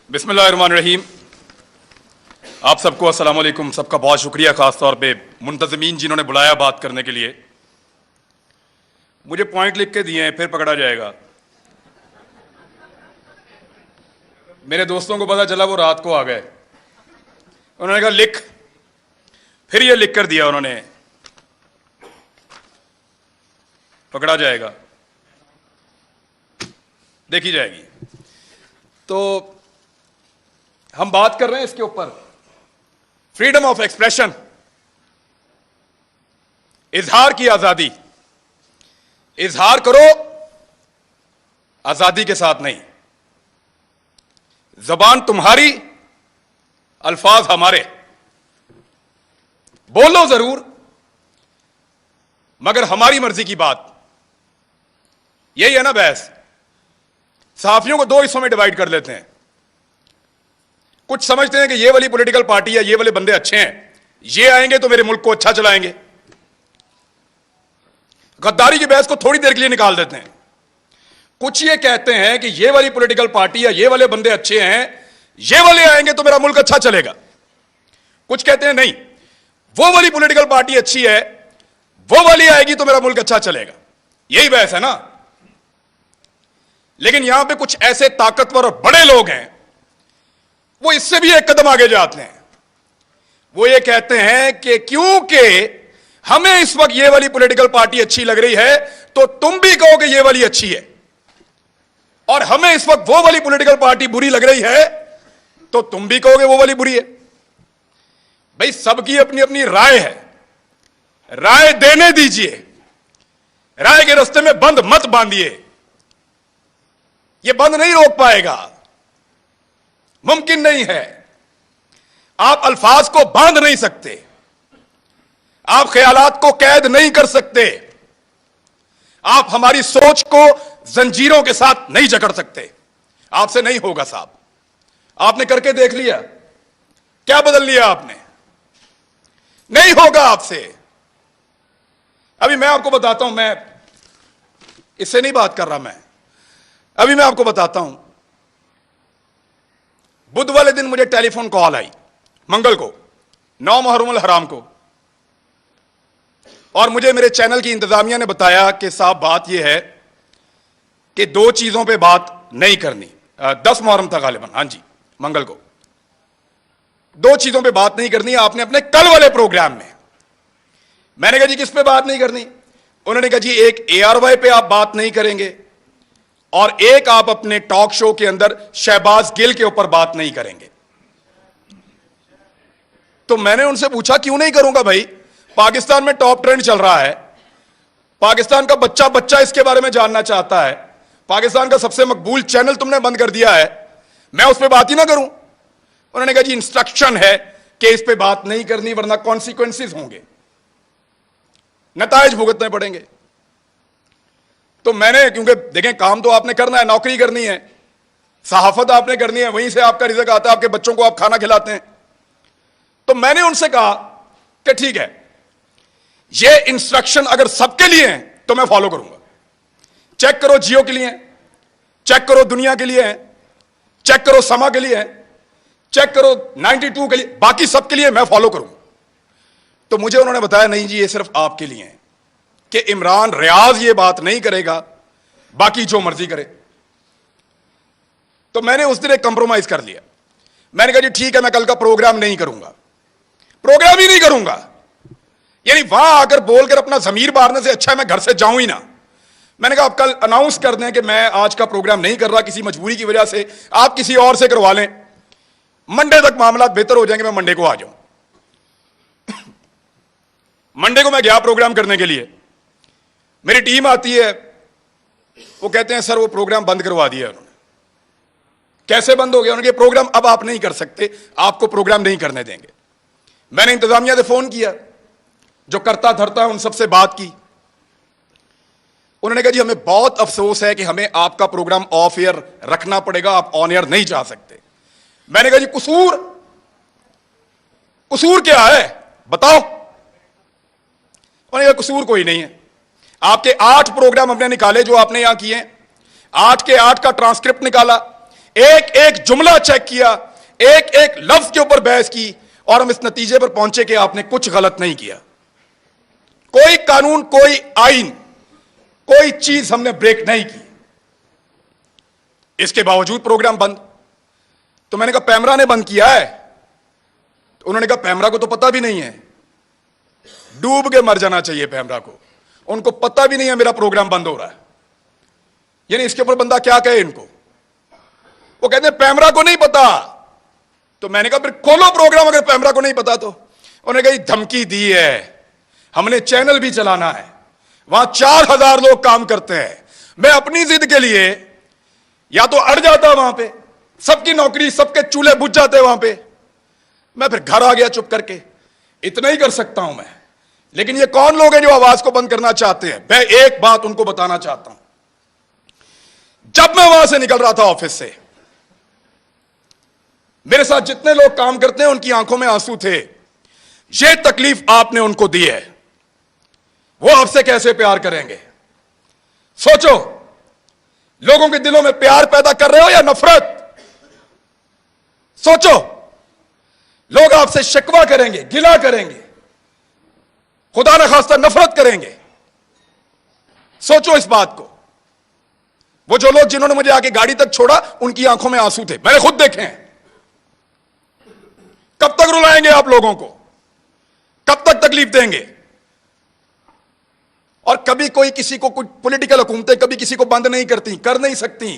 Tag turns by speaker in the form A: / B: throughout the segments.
A: بسم اللہ الرحمن الرحیم. آپ سب کو السلام علیکم. سب کا بہت شکریہ, خاص طور پہ منتظمین جنہوں نے بلایا بات کرنے کے لیے. مجھے پوائنٹ لکھ کے دیے ہیں, پھر پکڑا جائے گا. میرے دوستوں کو پتا چلا وہ رات کو آ گئے, انہوں نے کہا لکھ, پھر یہ لکھ کر دیا انہوں نے, پکڑا جائے گا, دیکھی جائے گی. تو ہم بات کر رہے ہیں اس کے اوپر, فریڈم آف ایکسپریشن, اظہار کی آزادی. اظہار کرو, آزادی کے ساتھ نہیں. زبان تمہاری, الفاظ ہمارے. بولو ضرور, مگر ہماری مرضی کی بات. یہی ہے نا بحث. صحافیوں کو دو حصوں میں ڈیوائیڈ کر لیتے ہیں. کچھ سمجھتے ہیں کہ یہ والی پولیٹیکل پارٹی یا یہ والے بندے اچھے ہیں, یہ آئیں گے تو میرے ملک کو اچھا چلائیں گے. غداری کی بحث کو تھوڑی دیر کے لیے نکال دیتے ہیں. کچھ یہ کہتے ہیں کہ یہ والی پولیٹیکل پارٹی یا یہ والے بندے اچھے ہیں, یہ والے آئیں گے تو میرا ملک اچھا چلے گا. کچھ کہتے ہیں نہیں, وہ والی پولیٹیکل پارٹی اچھی ہے, وہ والی آئے گی تو میرا ملک اچھا چلے گا. یہی بحث ہے نا. لیکن یہاں پہ کچھ ایسے طاقتور اور بڑے لوگ ہیں, وہ اس سے بھی ایک قدم آگے جاتے ہیں. وہ یہ کہتے ہیں کہ کیونکہ ہمیں اس وقت یہ والی پولیٹیکل پارٹی اچھی لگ رہی ہے تو تم بھی کہو کہ یہ والی اچھی ہے, اور ہمیں اس وقت وہ والی پولیٹیکل پارٹی بری لگ رہی ہے تو تم بھی کہو گے وہ والی بری ہے. بھئی سب کی اپنی اپنی رائے ہے, رائے دینے دیجئے. رائے کے رستے میں بند مت باندھیے, یہ بند نہیں روک پائے گا, ممکن نہیں ہے. آپ الفاظ کو باندھ نہیں سکتے, آپ خیالات کو قید نہیں کر سکتے, آپ ہماری سوچ کو زنجیروں کے ساتھ نہیں جکڑ سکتے. آپ سے نہیں ہوگا صاحب. آپ نے کر کے دیکھ لیا, کیا بدل لیا آپ نے؟ نہیں ہوگا آپ سے. ابھی میں آپ کو بتاتا ہوں, میں اس سے نہیں بات کر رہا, ابھی میں آپ کو بتاتا ہوں. بدھ والے دن مجھے ٹیلی فون کال آئی, منگل کو 9 محرم الحرام کو, اور مجھے میرے چینل کی انتظامیہ نے بتایا کہ صاحب بات یہ ہے کہ 2 چیزوں پہ بات نہیں کرنی. 10 محرم تھا غالباً, ہاں جی منگل کو. 2 چیزوں پہ بات نہیں کرنی آپ نے اپنے کل والے پروگرام میں. میں نے کہا جی کس پہ بات نہیں کرنی؟ انہوں نے کہا جی ایک ARY پہ آپ بات نہیں کریں گے, اور ایک آپ اپنے ٹاک شو کے اندر شہباز گل کے اوپر بات نہیں کریں گے. تو میں نے ان سے پوچھا کیوں نہیں کروں گا بھائی؟ پاکستان میں ٹاپ ٹرینڈ چل رہا ہے, پاکستان کا بچہ بچہ اس کے بارے میں جاننا چاہتا ہے, پاکستان کا سب سے مقبول چینل تم نے بند کر دیا ہے, میں اس پہ بات ہی نہ کروں؟ انہوں نے کہا جی انسٹرکشن ہے کہ اس پہ بات نہیں کرنی ورنہ کانسیکوینسز ہوں گے, نتائج بھگتنے پڑیں گے. تو میں نے, کیونکہ دیکھیں کام تو آپ نے کرنا ہے, نوکری کرنی ہے, صحافت آپ نے کرنی ہے, وہیں سے آپ کا رزق آتا ہے, آپ کے بچوں کو آپ کھانا کھلاتے ہیں. تو میں نے ان سے کہا کہ ٹھیک ہے, یہ انسٹرکشن اگر سب کے لیے ہیں تو میں فالو کروں گا. چیک کرو جیو کے لیے ہیں, چیک کرو دنیا کے لیے ہیں, چیک کرو سما کے لیے ہیں, چیک کرو 92 کے لیے, باقی سب کے لیے میں فالو کروں. تو مجھے انہوں نے بتایا نہیں جی یہ صرف آپ کے لیے ہیں, کہ عمران ریاض یہ بات نہیں کرے گا, باقی جو مرضی کرے. تو میں نے اس دن ایک کمپرومائز کر لیا. میں نے کہا جی ٹھیک ہے, میں کل کا پروگرام نہیں کروں گا, پروگرام ہی نہیں کروں گا. یعنی وہاں آ کر بول کر اپنا ضمیر مارنے سے اچھا ہے میں گھر سے جاؤں ہی نہ. میں نے کہا آپ کل اناؤنس کر دیں کہ میں آج کا پروگرام نہیں کر رہا کسی مجبوری کی وجہ سے, آپ کسی اور سے کروا لیں, منڈے تک معاملات بہتر ہو جائیں گے, میں منڈے کو آ جاؤں. منڈے کو میں گیا پروگرام کرنے کے لیے, میری ٹیم آتی ہے, وہ کہتے ہیں سر وہ پروگرام بند کروا دیا انہوں نے. کیسے بند ہو گیا؟ انہوں نے کہا پروگرام اب آپ نہیں کر سکتے, آپ کو پروگرام نہیں کرنے دیں گے. میں نے انتظامیہ سے فون کیا, جو کرتا دھرتا ہے ان سب سے بات کی. انہوں نے کہا جی ہمیں بہت افسوس ہے کہ ہمیں آپ کا پروگرام آف ایئر رکھنا پڑے گا, آپ آن ایئر نہیں جا سکتے. میں نے کہا جی قصور کیا ہے بتاؤ. انہوں نے کہا قصور کوئی نہیں ہے, آپ کے 8 پروگرام ہم نے نکالے جو آپ نے یہاں کیے ہیں, 8 کے 8 کا ٹرانسکرپٹ نکالا, ایک ایک جملہ چیک کیا, ایک ایک لفظ کے اوپر بحث کی, اور ہم اس نتیجے پر پہنچے کہ آپ نے کچھ غلط نہیں کیا. کوئی قانون, کوئی آئین, کوئی چیز ہم نے بریک نہیں کی. اس کے باوجود پروگرام بند. تو میں نے کہا پیمرا نے بند کیا ہے. تو انہوں نے کہا پیمرا کو تو پتہ بھی نہیں ہے, ڈوب کے مر جانا چاہیے پیمرا کو, ان کو پتہ بھی نہیں ہے میرا پروگرام بند ہو رہا ہے. یعنی اس کے اوپر بندہ کیا کہے ان کو. وہ کہتے ہیں پیمرا کو نہیں پتا. تو میں نے کہا پھر کھولو پروگرام اگر پیمرا کو نہیں پتا تو. انہوں نے کہا یہ دھمکی دی ہے, ہم نے چینل بھی چلانا ہے, وہاں 4000 لوگ کام کرتے ہیں. میں اپنی ضد کے لیے یا تو اڑ جاتا وہاں پہ, سب کی نوکری, سب کے چولہے بجھ جاتے وہاں پہ. میں پھر گھر آ گیا چپ کر کے. اتنا ہی کر سکتا ہوں میں. لیکن یہ کون لوگ ہیں جو آواز کو بند کرنا چاہتے ہیں؟ میں ایک بات ان کو بتانا چاہتا ہوں. جب میں وہاں سے نکل رہا تھا آفس سے, میرے ساتھ جتنے لوگ کام کرتے ہیں ان کی آنکھوں میں آنسو تھے. یہ تکلیف آپ نے ان کو دی ہے, وہ آپ سے کیسے پیار کریں گے؟ سوچو, لوگوں کے دلوں میں پیار پیدا کر رہے ہو یا نفرت؟ سوچو, لوگ آپ سے شکوہ کریں گے, گلہ کریں گے, خدا نخواستہ نفرت کریں گے. سوچو اس بات کو. وہ جو لوگ جنہوں نے مجھے آگے گاڑی تک چھوڑا, ان کی آنکھوں میں آنسو تھے, میں نے خود دیکھے ہیں. کب تک رلائیں گے آپ لوگوں کو؟ کب تک تکلیف دیں گے؟ اور کبھی کوئی کسی کو, کچھ پولیٹیکل حکومتیں کبھی کسی کو بند نہیں کرتی, کر نہیں سکتی.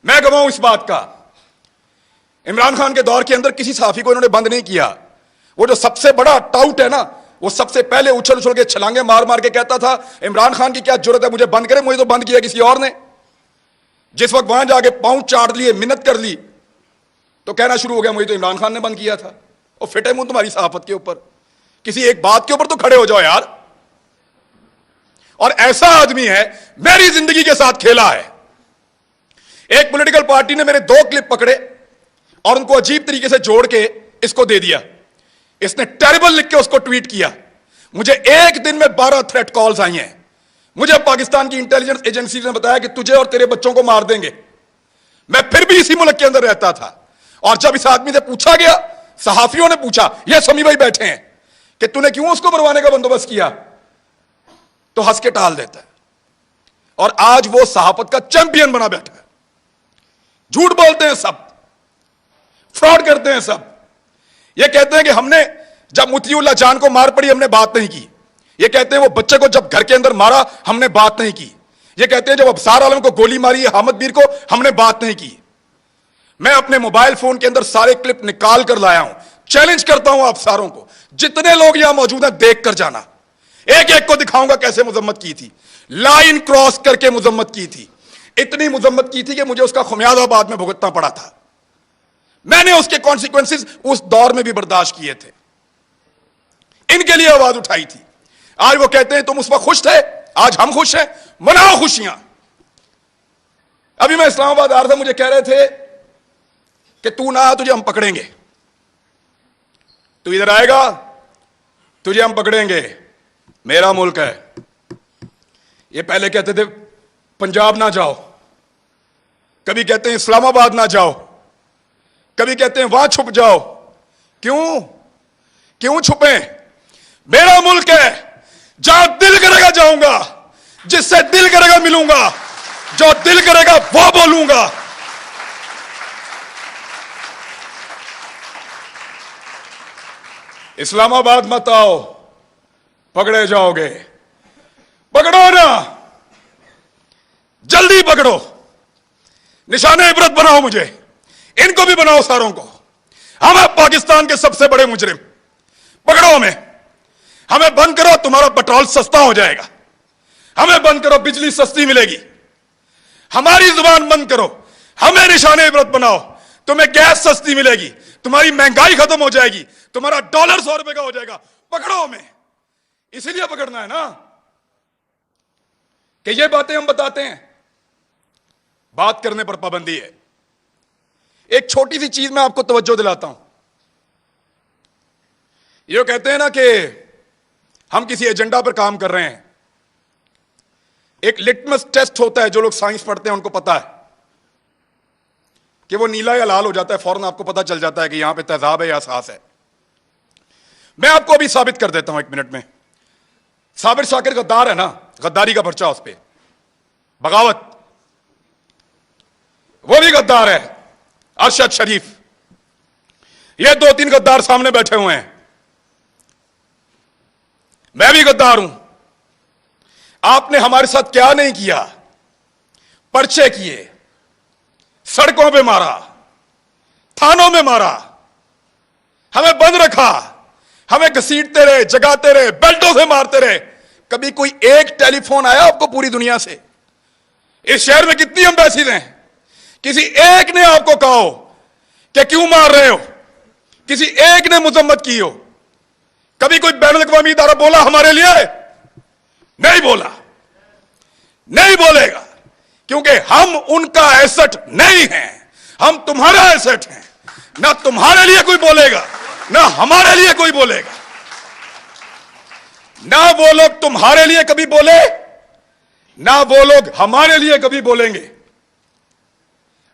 A: میں گواہ اس بات کا. عمران خان کے دور کے اندر کسی صحافی کو انہوں نے بند نہیں کیا. وہ جو سب سے بڑا ٹاؤٹ ہے نا, وہ سب سے پہلے اچھل اچھل کے چھلانگے مار مار کے کہتا تھا عمران خان کی کیا جرت ہے مجھے بند کرے, مجھے تو بند کیا کسی اور نے. جس وقت وہاں جا کے پاؤں چاٹ لیے, منت کر لی, تو کہنا شروع ہو گیا مجھے تو عمران خان نے بند کیا تھا. اور فٹے منہ تمہاری صحافت کے اوپر. کسی ایک بات کے اوپر تو کھڑے ہو جاؤ یار. اور ایسا آدمی ہے, میری زندگی کے ساتھ کھیلا ہے. ایک پولیٹیکل پارٹی نے میرے 2 کلپ پکڑے اور ان کو عجیب طریقے سے جوڑ کے اس کو دے دیا. اس نے ٹیریبل لکھ کے اس کو ٹویٹ کیا. مجھے ایک دن میں 12 تھریٹ کالز آئی ہیں. مجھے پاکستان کی انٹیلیجنس ایجنسی نے بتایا کہ تجھے اور تیرے بچوں کو مار دیں گے. میں پھر بھی اسی ملک کے اندر رہتا تھا. اور جب اس آدمی سے پوچھا گیا, صحافیوں نے پوچھا, یہ سمی بھائی بیٹھے ہیں, کہ تو نے کیوں اس کو مروانے کا بندوبست کیا, تو ہنس کے ٹال دیتا ہے. اور آج وہ صحافت کا چیمپئن بنا بیٹھا ہے. جھوٹ بولتے ہیں سب, فراڈ کرتے ہیں سب. یہ کہتے ہیں کہ ہم نے جب مطیع اللہ جان کو مار پڑی ہم نے بات نہیں کی. یہ کہتے ہیں وہ بچے کو جب گھر کے اندر مارا ہم نے بات نہیں کی. یہ کہتے ہیں جب ابصار عالم کو گولی ماری ہے حامد میر کو ہم نے بات نہیں کی. میں اپنے موبائل فون کے اندر سارے کلپ نکال کر لایا ہوں. چیلنج کرتا ہوں افسروں کو, جتنے لوگ یہاں موجود ہیں دیکھ کر جانا. ایک ایک کو دکھاؤں گا کیسے مذمت کی تھی, لائن کراس کر کے مذمت کی تھی. اتنی مذمت کی تھی کہ مجھے اس کا خمیازہ بعد میں بھگتنا پڑا تھا. میں نے اس کے کانسیکوینسز اس دور میں بھی برداشت کیے تھے. ان کے لیے آواز اٹھائی تھی. آج وہ کہتے ہیں تم اس وقت خوش تھے, آج ہم خوش ہیں, مناؤ خوشیاں. ابھی میں اسلام آباد آ رہا تھا, مجھے کہہ رہے تھے کہ تو نہ آ تجھے ہم پکڑیں گے, تو ادھر آئے گا تجھے ہم پکڑیں گے, میرا ملک ہے. یہ پہلے کہتے تھے پنجاب نہ جاؤ, کبھی کہتے ہیں اسلام آباد نہ جاؤ, کبھی کہتے ہیں وہاں چھپ جاؤ. کیوں چھپیں؟ میرا ملک ہے, جہاں دل کرے گا جاؤں گا, جس سے دل کرے گا ملوں گا, جو دل کرے گا وہ بولوں گا. اسلام آباد مت آؤ, پکڑے جاؤ گے. پکڑو نا, جلدی پکڑو, نشان عبرت بناؤ مجھے, ان کو بھی بناؤ ساروں کو. ہم ہیں پاکستان کے سب سے بڑے مجرم, پکڑو ہمیں بند کرو, تمہارا پیٹرول سستا ہو جائے گا. ہمیں بند کرو, بجلی سستی ملے گی. ہماری زبان بند کرو, ہمیں نشان عبرت بناؤ, تمہیں گیس سستی ملے گی, تمہاری مہنگائی ختم ہو جائے گی, تمہارا ڈالر 100 روپے کا ہو جائے گا. پکڑو اسی لیے پکڑنا ہے نا کہ یہ باتیں ہم بتاتے ہیں. بات کرنے پر پابندی ہے. ایک چھوٹی سی چیز میں آپ کو توجہ دلاتا ہوں. یہ کہتے ہیں نا کہ ہم کسی ایجنڈا پر کام کر رہے ہیں. ایک لٹمس ٹیسٹ ہوتا ہے, جو لوگ سائنس پڑھتے ہیں ان کو پتا ہے. کہ وہ نیلا یا لال ہو جاتا ہے, فوراً آپ کو پتا چل جاتا ہے کہ یہاں پہ تیزاب ہے یا اساس ہے. میں آپ کو ابھی ثابت کر دیتا ہوں 1 منٹ میں. صابر شاکر غدار ہے نا, غداری کا پرچہ اس پہ, بغاوت, وہ بھی غدار ہے. ارشد شریف, یہ 2-3 غدار سامنے بیٹھے ہوئے ہیں. میں بھی غدار ہوں. آپ نے ہمارے ساتھ کیا نہیں کیا؟ پرچے کیے, سڑکوں پہ مارا, تھانوں میں مارا, ہمیں بند رکھا, ہمیں گھسیٹتے رہے, جگاتے رہے, بیلٹوں سے مارتے رہے. کبھی کوئی ایک ٹیلی فون آیا آپ کو پوری دنیا سے؟ اس شہر میں کتنی ایمبیسیز ہیں, کسی ایک نے آپ کو کہا ہو کہ کیوں مار رہے ہو؟ کسی ایک نے مذمت کی ہو؟ کبھی کوئی بین الاقوامی ادارہ بولا ہمارے لیے؟ نہیں بولا, نہیں بولے گا, کیونکہ ہم ان کا ایسٹ نہیں ہیں, ہم تمہارا ایسٹ ہیں. نہ تمہارے لیے کوئی بولے گا, نہ ہمارے لیے کوئی بولے گا. نہ وہ لوگ تمہارے لیے کبھی بولے, نہ وہ لوگ ہمارے لیے کبھی بولیں گے.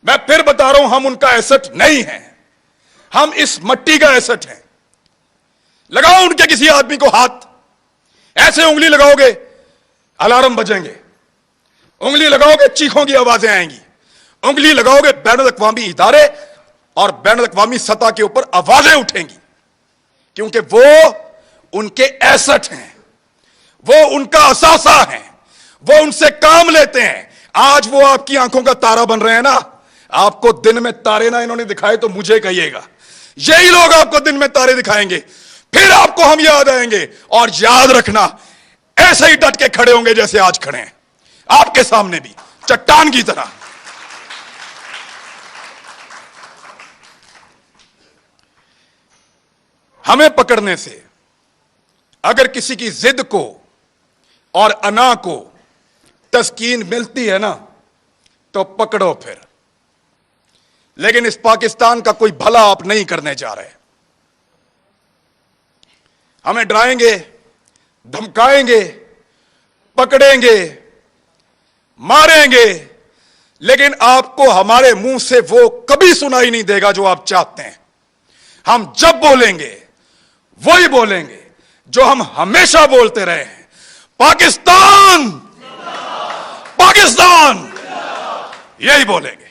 A: میں پھر بتا رہا ہوں, ہم ان کا ایسٹ نہیں ہیں, ہم اس مٹی کا ایسٹ ہیں. لگاؤ ان کے کسی آدمی کو ہاتھ, ایسے انگلی لگاؤ گے الارم بجیں گے, انگلی لگاؤ گے چیخوں کی آوازیں آئیں گی, انگلی لگاؤ گے بین الاقوامی ادارے اور بین الاقوامی سطح کے اوپر آوازیں اٹھیں گی, کیونکہ وہ ان کے ایسٹ ہیں, وہ ان کا اثاثہ ہیں, وہ ان سے کام لیتے ہیں. آج وہ آپ کی آنکھوں کا تارا بن رہے ہیں نا. آپ کو دن میں تارے نہ انہوں نے دکھائے تو مجھے کہیے گا, یہی لوگ آپ کو دن میں تارے دکھائیں گے, پھر آپ کو ہم یاد آئیں گے. اور یاد رکھنا, ایسے ہی ڈٹ کے کھڑے ہوں گے جیسے آج کھڑے ہیں, آپ کے سامنے بھی چٹان کی طرح. ہمیں پکڑنے سے اگر کسی کی ضد کو اور انا کو تسکین ملتی ہے نا تو پکڑو پھر, لیکن اس پاکستان کا کوئی بھلا آپ نہیں کرنے جا رہے. ہمیں ڈرائیں گے, دھمکائیں گے, پکڑیں گے, ماریں گے, لیکن آپ کو ہمارے منہ سے وہ کبھی سنائی نہیں دے گا جو آپ چاہتے ہیں. ہم جب بولیں گے وہی بولیں گے جو ہم ہمیشہ بولتے رہے ہیں, پاکستان, پاکستان, یہی بولیں گے.